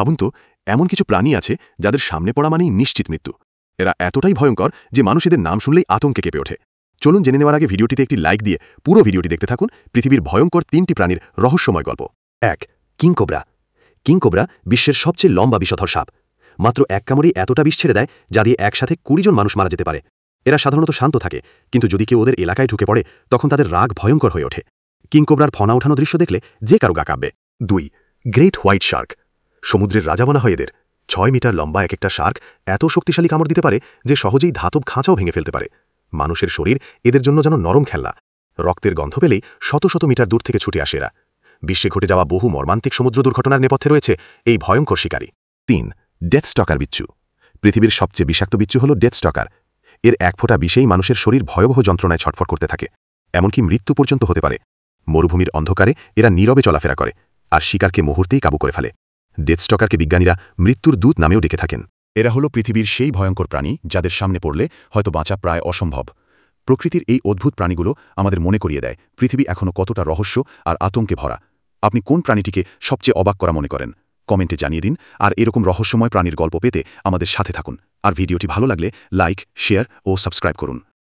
ভাবুন তো, এমন কিছু প্রাণী আছে যাদের সামনে পড়া মানেই নিশ্চিত মৃত্যু। এরা এতটাই ভয়ঙ্কর যে মানুষ এদের নাম শুনলেই আতঙ্কে কেঁপে ওঠে। চলুন জেনে নেওয়ার আগে ভিডিওটিতে একটি লাইক দিয়ে পুরো ভিডিওটি দেখতে থাকুন পৃথিবীর ভয়ঙ্কর 3টি প্রাণীর রহস্যময় গল্প। 1. কিংকোবরা। কিংকোবরা বিশ্বের সবচেয়ে লম্বা বিষধর সাপ। মাত্র এক কামড়েই এতটা বিষ ছেড়ে দেয় যা দিয়ে একসাথে 20 জন মানুষ মারা যেতে পারে। এরা সাধারণত শান্ত থাকে, কিন্তু যদি কেউ ওদের এলাকায় ঢুকে পড়ে তখন তাদের রাগ ভয়ঙ্কর হয়ে ওঠে। কিংকোবরার ফনা ওঠানো দৃশ্য দেখলে যে কারো গা কাঁপবে। 2. Great white Shark. সমুদ্রের রাজা বলা হয় এদের। 6 মিটার লম্বা এক একটা শার্ক এত শক্তিশালী কামড় দিতে পারে যে সহজেই ধাতব খাঁচাও ভেঙে ফেলতে পারে। মানুষের শরীর এদের জন্য যেন নরম খেলনা। রক্তের গন্ধ পেলেই শত শত মিটার দূর থেকে ছুটে আসে এরা। বিশ্বে ঘটে যাওয়া বহু মর্মান্তিক সমুদ্র দুর্ঘটনার নেপথ্যে রয়েছে এই ভয়ঙ্কর শিকারী। 3. ডেথ স্টকার বিচ্ছু। পৃথিবীর সবচেয়ে বিষাক্ত বিচ্ছু হল ডেথ স্টকার। এর এক ফোঁটা বিষেই মানুষের শরীর ভয়াবহ যন্ত্রণায় ছটফট করতে থাকে, এমনকি মৃত্যু পর্যন্ত হতে পারে। মরুভূমির অন্ধকারে এরা নীরবে চলাফেরা করে আর শিকারকে মুহূর্তেই কাবু করে ফেলে। ডেথ স্টকারকে বিজ্ঞানীরা মৃত্যুর দূত নামেও ডেকে থাকেন। এরা হলো পৃথিবীর সেই ভয়ঙ্কর প্রাণী যাদের সামনে পড়লে হয়তো বাঁচা প্রায় অসম্ভব। প্রকৃতির এই অদ্ভুত প্রাণীগুলো আমাদের মনে করিয়ে দেয় পৃথিবী এখনও কতটা রহস্য আর আতঙ্কে ভরা। আপনি কোন প্রাণীটিকে সবচেয়ে অবাক করা মনে করেন? কমেন্টে জানিয়ে দিন। আর এরকম রহস্যময় প্রাণীর গল্প পেতে আমাদের সাথে থাকুন। আর ভিডিওটি ভালো লাগলে লাইক, শেয়ার ও সাবস্ক্রাইব করুন।